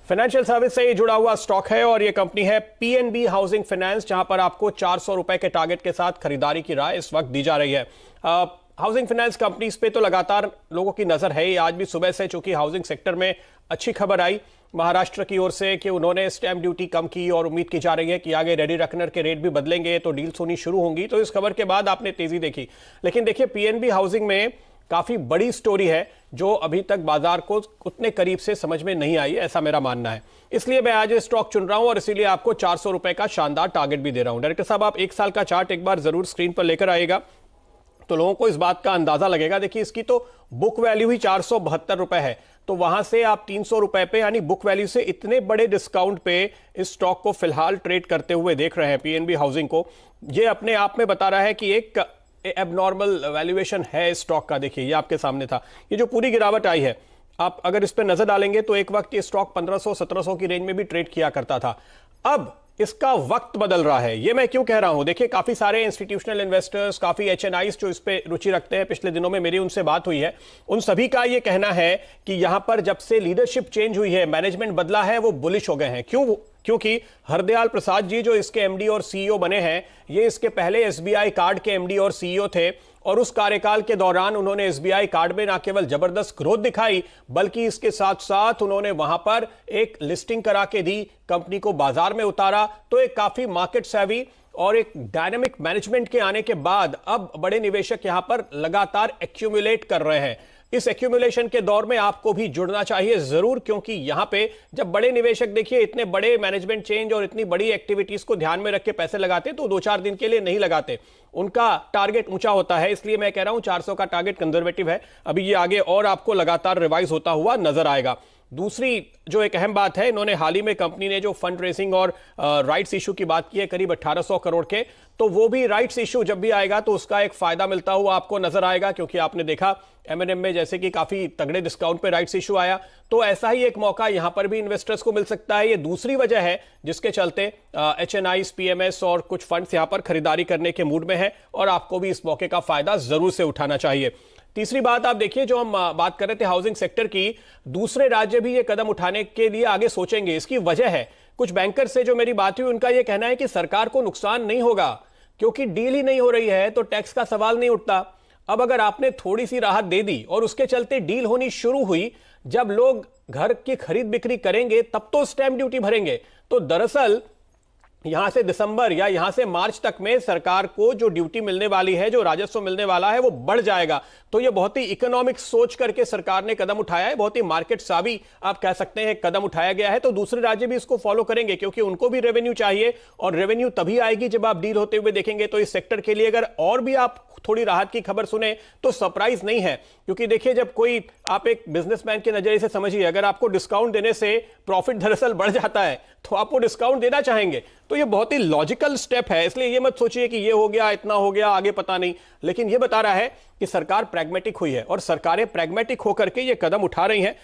Financial service से जुड़ा हुआ स्टॉक है और ये कंपनी है पीएनबी हाउसिंग फाइनेंस, जहां पर आपको 400 रुपए के टारगेट के साथ खरीदारी की राय इस वक्त दी जा रही है। हाउसिंग फाइनेंस कंपनीज पे तो लगातार लोगों की नजर है। आज भी सुबह से चूंकि हाउसिंग सेक्टर में अच्छी खबर आई महाराष्ट्र की ओर से कि उन्होंने स्टैंप ड्यूटी कम की और उम्मीद की जा रही है कि आगे रेडी रखनर के रेट भी बदलेंगे तो डील्स होनी शुरू होंगी, तो इस खबर के बाद आपने तेजी देखी। लेकिन देखिए पीएनबी हाउसिंग में काफी बड़ी स्टोरी है जो अभी तक बाजार को उतने करीब से समझ में नहीं आई, ऐसा मेरा मानना है। इसलिए मैं आज स्टॉक चुन रहा हूं और इसीलिए आपको 400 रुपए का शानदार टारगेट भी दे रहा हूं। डायरेक्टर साहब, आप एक साल का चार्ट एक बार जरूर स्क्रीन पर लेकर आएगा तो लोगों को इस बात का अंदाजा लगेगा। देखिए इसकी तो बुक वैल्यू ही 472 रुपए है, तो वहां से आप 300 रुपए पे यानी बुक वैल्यू से इतने बड़े डिस्काउंट पे इस स्टॉक को फिलहाल ट्रेड करते हुए देख रहे हैं पीएनबी हाउसिंग को। ये अपने आप में बता रहा है कि एक एबनॉर्मल वैल्यूएशन है इस स्टॉक का। देखिए ये आपके सामने था, ये जो पूरी गिरावट आई है, आप अगर इस पर नजर डालेंगे तो एक वक्त ये स्टॉक 1500-1700 की रेंज में भी ट्रेड किया करता था। अब इसका वक्त बदल रहा है। ये मैं क्यों कह रहा हूं, देखिए काफी सारे इंस्टीट्यूशनल इन्वेस्टर्स, काफी एचएनआईज जो इस पे रुचि रखते हैं, पिछले दिनों में मेरी उनसे बात हुई है, उन सभी का ये कहना है कि यहां पर जब से लीडरशिप चेंज हुई है, मैनेजमेंट बदला है, वो बुलिश हो गए हैं। क्योंकि हरदयाल प्रसाद जी जो इसके एमडी और सीईओ बने हैं, ये इसके पहले एसबीआई कार्ड के एमडी और सीईओ थे और उस कार्यकाल के दौरान उन्होंने एसबीआई कार्ड में न केवल जबरदस्त ग्रोथ दिखाई बल्कि इसके साथ साथ उन्होंने वहां पर एक लिस्टिंग करा के दी, कंपनी को बाजार में उतारा। तो एक काफी मार्केट सेवी और एक डायनामिक मैनेजमेंट के आने के बाद अब बड़े निवेशक यहां पर लगातार एक्यूमुलेट कर रहे हैं। इस एक्यूमुलेशन के दौर में आपको भी जुड़ना चाहिए जरूर, क्योंकि यहां पे जब बड़े निवेशक देखिए इतने बड़े मैनेजमेंट चेंज और इतनी बड़ी एक्टिविटीज को ध्यान में रख के पैसे लगाते तो 2-4 दिन के लिए नहीं लगाते, उनका टारगेट ऊंचा होता है। इसलिए मैं कह रहा हूं 400 का टारगेट कंजर्वेटिव है, अभी ये आगे और आपको लगातार रिवाइज होता हुआ नजर आएगा। दूसरी जो एक अहम बात है, इन्होंने हाल ही में कंपनी ने जो फंड रेसिंग और राइट्स इशू की बात की है करीब 1800 करोड़ के, तो वो भी राइट्स इशू जब भी आएगा तो उसका एक फायदा मिलता हुआ आपको नजर आएगा, क्योंकि आपने देखा एमएनएम में जैसे कि काफी तगड़े डिस्काउंट पे राइट्स इशू आया, तो ऐसा ही एक मौका यहां पर भी इन्वेस्टर्स को मिल सकता है। ये दूसरी वजह है जिसके चलते एचएनआईज, पीएमएस और कुछ फंड्स यहां पर खरीदारी करने के मूड में है और आपको भी इस मौके का फायदा जरूर से उठाना चाहिए। तीसरी बात आप देखिए, जो हम बात कर रहे थे हाउसिंग सेक्टर की, दूसरे राज्य भी ये कदम उठाने के लिए आगे सोचेंगे। इसकी वजह है, कुछ बैंकर से जो मेरी बात हुई उनका यह कहना है कि सरकार को नुकसान नहीं होगा क्योंकि डील ही नहीं हो रही है तो टैक्स का सवाल नहीं उठता। अब अगर आपने थोड़ी सी राहत दे दी और उसके चलते डील होनी शुरू हुई, जब लोग घर की खरीद बिक्री करेंगे तब तो स्टैंप ड्यूटी भरेंगे, तो दरअसल यहां से दिसंबर या यहां से मार्च तक में सरकार को जो ड्यूटी मिलने वाली है, जो राजस्व मिलने वाला है, वो बढ़ जाएगा। तो ये बहुत ही इकोनॉमिक सोच करके सरकार ने कदम उठाया है, बहुत ही मार्केट सावी आप कह सकते हैं कदम उठाया गया है। तो दूसरे राज्य भी इसको फॉलो करेंगे क्योंकि उनको भी रेवेन्यू चाहिए और रेवेन्यू तभी आएगी जब आप डील होते हुए देखेंगे। तो इस सेक्टर के लिए अगर और भी आप थोड़ी राहत की खबर सुने तो सरप्राइज नहीं है, क्योंकि देखिए जब कोई, आप एक बिजनेसमैन के नजरिए से समझिए, अगर आपको डिस्काउंट देने से प्रॉफिट दरअसल बढ़ जाता है तो आप वो डिस्काउंट देना चाहेंगे। तो ये बहुत ही लॉजिकल स्टेप है, इसलिए ये मत सोचिए कि ये हो गया, इतना हो गया, आगे पता नहीं। लेकिन ये बता रहा है कि सरकार प्रैग्मेटिक हुई है और सरकारें प्रैग्मेटिक होकर के ये कदम उठा रही हैं,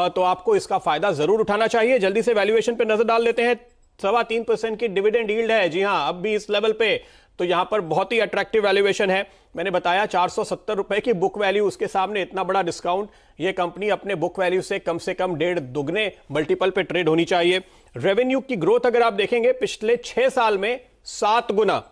तो आपको इसका फायदा जरूर उठाना चाहिए। जल्दी से वैल्यूएशन पे नजर डाल लेते हैं। 3.25% की डिविडेंड यील्ड है, जी हां, अब भी इस लेवल पे, तो यहां पर बहुत ही अट्रैक्टिव वैल्यूएशन है। मैंने बताया 470 रुपए की बुक वैल्यू, उसके सामने इतना बड़ा डिस्काउंट, ये कंपनी अपने बुक वैल्यू से कम 1.5 दुगने मल्टीपल पे ट्रेड होनी चाहिए। रेवेन्यू की ग्रोथ अगर आप देखेंगे पिछले 6 साल में 7 गुना,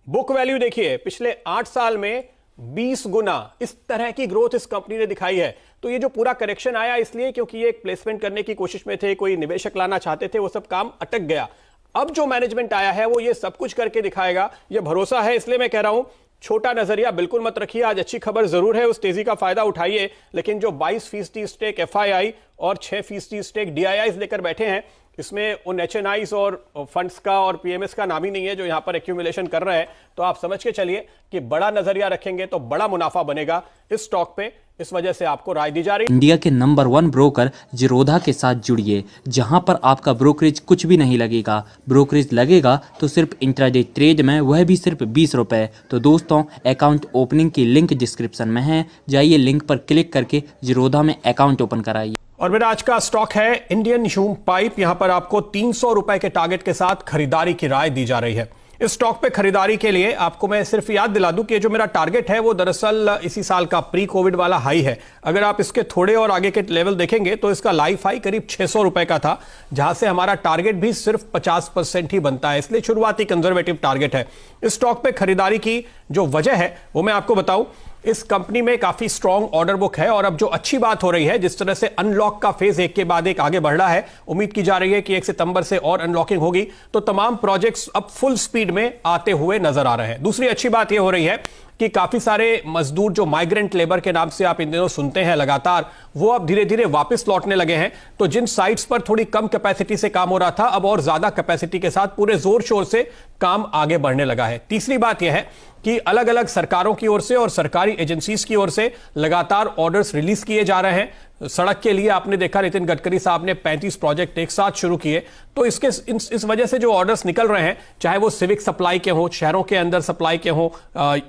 बुक वैल्यू देखिए पिछले 8 साल में 20 गुना, इस तरह की ग्रोथ इस कंपनी ने दिखाई है। तो ये जो पूरा करेक्शन आया इसलिए क्योंकि ये एक प्लेसमेंट करने की कोशिश में थे, कोई निवेशक लाना चाहते थे, वो सब काम अटक गया। अब जो मैनेजमेंट आया है वो ये सब कुछ करके दिखाएगा, ये भरोसा है। इसलिए मैं कह रहा हूं छोटा नजरिया बिल्कुल मत रखिए। आज अच्छी खबर जरूर है, उस तेजी का फायदा उठाइए, लेकिन जो 22% स्टेक एफआईआई और 6% स्टेक डीआईआईज लेकर बैठे हैं, इसमें उन एचएनआईज और फंड्स का और पीएमएस का नाम ही नहीं है जो यहां पर एक्यूमुलेशन कर रहे हैं। तो आप समझ के चलिए कि बड़ा नजरिया रखेंगे तो बड़ा मुनाफा बनेगा इस स्टॉक पे, इस वजह से आपको राय दी जा रही है। इंडिया के नंबर 1 ब्रोकर जीरोधा के साथ जुड़िए, जहां पर आपका ब्रोकरेज कुछ भी नहीं लगेगा। ब्रोकरेज लगेगा तो सिर्फ इंट्राडे ट्रेड में, वह भी सिर्फ 20 रुपए। तो दोस्तों, अकाउंट ओपनिंग की लिंक डिस्क्रिप्शन में है, जाइए लिंक पर क्लिक करके जीरोधा में अकाउंट ओपन कराइए। और मेरा आज का स्टॉक है इंडियन ह्यूम पाइप, यहां पर आपको 300 रुपए के टारगेट के साथ खरीदारी की राय दी जा रही है। इस स्टॉक पे खरीदारी के लिए आपको मैं सिर्फ याद दिला दूं कि जो मेरा टारगेट है वो दरअसल इसी साल का प्री कोविड वाला हाई है। अगर आप इसके थोड़े और आगे के लेवल देखेंगे तो इसका लाइफ हाई करीब 600 रुपए का था, जहां से हमारा टारगेट भी सिर्फ 50% ही बनता है, इसलिए शुरुआती कंजर्वेटिव टारगेट है। इस स्टॉक पे खरीदारी की जो वजह है वो मैं आपको बताऊं, इस कंपनी में काफी स्ट्रॉन्ग ऑर्डर बुक है और अब जो अच्छी बात हो रही है, जिस तरह से अनलॉक का फेज एक के बाद एक आगे बढ़ रहा है, उम्मीद की जा रही है कि 1 सितंबर से और अनलॉकिंग होगी, तो तमाम प्रोजेक्ट्स अब फुल स्पीड में आते हुए नजर आ रहे हैं। दूसरी अच्छी बात यह हो रही है कि काफी सारे मजदूर जो माइग्रेंट लेबर के नाम से आप इन दिनों सुनते हैं लगातार, वो अब धीरे धीरे वापस लौटने लगे हैं। तो जिन साइट्स पर थोड़ी कम कैपेसिटी से काम हो रहा था, अब और ज्यादा कैपेसिटी के साथ पूरे जोर शोर से काम आगे बढ़ने लगा है। तीसरी बात यह है कि अलग अलग सरकारों की ओर से और सरकारी एजेंसीज की ओर से लगातार ऑर्डर्स रिलीज किए जा रहे हैं। सड़क के लिए आपने देखा नितिन गडकरी साहब ने 35 प्रोजेक्ट एक साथ शुरू किए, तो इस वजह से जो ऑर्डर्स निकल रहे हैं, चाहे वो सिविक सप्लाई के हों, शहरों के अंदर सप्लाई के हों,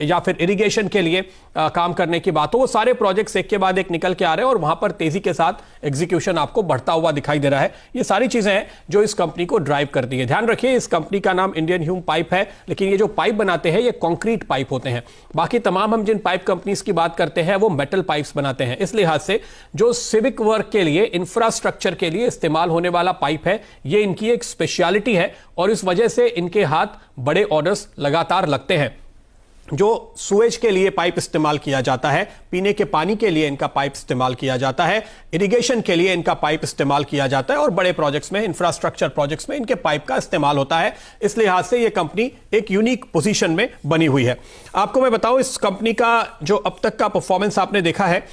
या फिर इरिगेशन के लिए काम करने की बात हो, वो सारे प्रोजेक्ट्स एक के बाद एक निकल के आ रहे हैं और वहां पर तेजी के साथ एग्जीक्यूशन आपको बढ़ता हुआ दिखाई दे रहा है। ये सारी चीजें हैं जो इस कंपनी को ड्राइव करती है। ध्यान रखिए, इस कंपनी का नाम इंडियन ह्यूम पाइप है, लेकिन ये जो पाइप बनाते हैं ये कंक्रीट पाइप होते हैं। बाकी तमाम हम जिन पाइप कंपनीज की बात करते हैं वो मेटल पाइप्स बनाते हैं। इस लिहाज से जो सिविक वर्क के लिए, इंफ्रास्ट्रक्चर के लिए इस्तेमाल होने वाला पाइप है, ये इनकी एक स्पेशलिटी है और इस वजह से इनके हाथ बड़े ऑर्डर्स लगातार लगते हैं। जो सुएज के लिए पाइप इस्तेमाल किया जाता है, पीने के पानी के लिए इनका पाइप इस्तेमाल किया जाता है, इरिगेशन के लिए इनका पाइप इस्तेमाल किया जाता है और बड़े प्रोजेक्ट्स में, इंफ्रास्ट्रक्चर प्रोजेक्ट्स में इनके पाइप का इस्तेमाल होता है। इस लिहाज से यह कंपनी एक यूनिक पोजीशन में बनी हुई है। आपको मैं बताऊं, इस कंपनी का जो अब तक का परफॉर्मेंस आपने देखा है,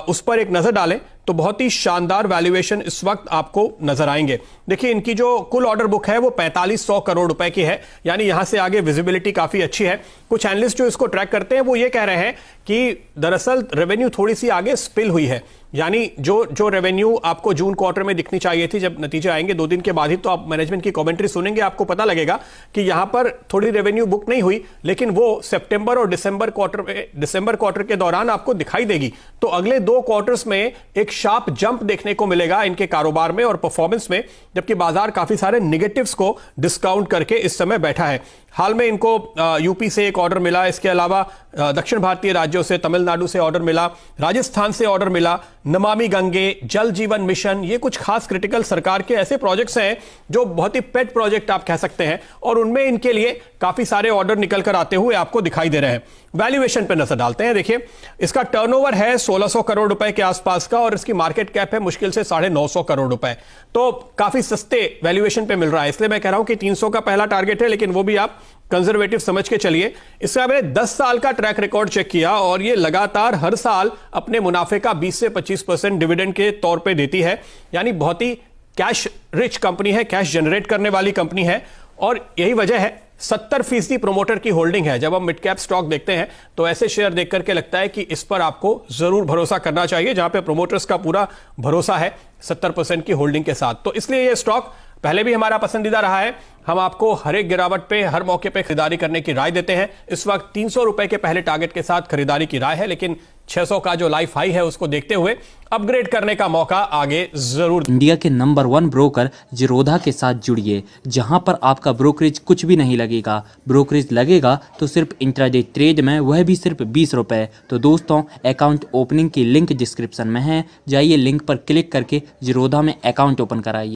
उस पर एक नजर डालें तो बहुत ही शानदार वैल्यूएशन इस वक्त आपको नजर आएंगे। देखिए, इनकी जो कुल ऑर्डर बुक है वो 4500 करोड़ रुपए की है, यानी यहां से आगे विजिबिलिटी काफी अच्छी है। कुछ एनालिस्ट जो इसको ट्रैक करते हैं वो ये कह रहे हैं कि दरअसल रेवेन्यू थोड़ी सी आगे स्पिल हुई है, यानी जो रेवेन्यू आपको जून क्वार्टर में दिखनी चाहिए थी, जब नतीजे आएंगे 2 दिन के बाद ही, तो आप मैनेजमेंट की कमेंट्री सुनेंगे, आपको पता लगेगा कि यहां पर थोड़ी रेवेन्यू बुक नहीं हुई, लेकिन वो सितंबर और दिसंबर क्वार्टर के दौरान आपको दिखाई देगी। तो अगले 2 क्वार्टर्स में एक शार्प जंप देखने को मिलेगा इनके कारोबार में और परफॉर्मेंस में, जबकि बाजार काफी सारे निगेटिव्स को डिस्काउंट करके इस समय बैठा है। हाल में इनको यूपी से एक ऑर्डर मिला, इसके अलावा दक्षिण भारतीय राज्यों से, तमिलनाडु से ऑर्डर मिला, राजस्थान से ऑर्डर मिला, नमामि गंगे, जल जीवन मिशन, ये कुछ खास क्रिटिकल सरकार के ऐसे प्रोजेक्ट्स हैं जो बहुत ही पेट प्रोजेक्ट आप कह सकते हैं, और उनमें इनके लिए काफी सारे ऑर्डर निकल कर आते हुए आपको दिखाई दे रहे हैं। वैल्यूएशन पे नजर डालते हैं। देखिए, इसका टर्नओवर है 1600 करोड़ रुपए के आसपास का और इसकी मार्केट कैप है मुश्किल से 950 करोड़ रुपए, तो काफी सस्ते वैल्यूएशन पे मिल रहा है। इसलिए मैं कह रहा हूं कि 300 का पहला टारगेट है, लेकिन वो भी आप कंजर्वेटिव समझ के चलिए। इसका मैंने 10 साल का ट्रैक रिकॉर्ड चेक किया और ये लगातार हर साल अपने मुनाफे का 20 से 25% डिविडेंड के तौर पे देती है, यानी बहुत ही कैश रिच कंपनी है, कैश जनरेट करने वाली कंपनी है। और यही वजह है 70% प्रोमोटर की होल्डिंग है। जब हम मिड कैप स्टॉक देखते हैं तो ऐसे शेयर देख करके लगता है कि इस पर आपको जरूर भरोसा करना चाहिए, जहां पे प्रोमोटर्स का पूरा भरोसा है 70% की होल्डिंग के साथ। तो इसलिए यह स्टॉक पहले भी हमारा पसंदीदा रहा है। हम आपको हर एक गिरावट पे, हर मौके पे खरीदारी करने की राय देते हैं। इस वक्त 300 रुपए के पहले टारगेट के साथ खरीदारी की राय है, लेकिन 600 का जो लाइफ हाई है उसको देखते हुए अपग्रेड करने का मौका आगे जरूर। इंडिया के नंबर 1 ब्रोकर जीरोधा के साथ जुड़िए, जहां पर आपका ब्रोकरेज कुछ भी नहीं लगेगा। ब्रोकरेज लगेगा तो सिर्फ इंट्राडे ट्रेड में, वह भी सिर्फ 20 रुपए। तो दोस्तों, अकाउंट ओपनिंग की लिंक डिस्क्रिप्शन में है, जाइए लिंक पर क्लिक करके जीरोधा में अकाउंट ओपन कराइए।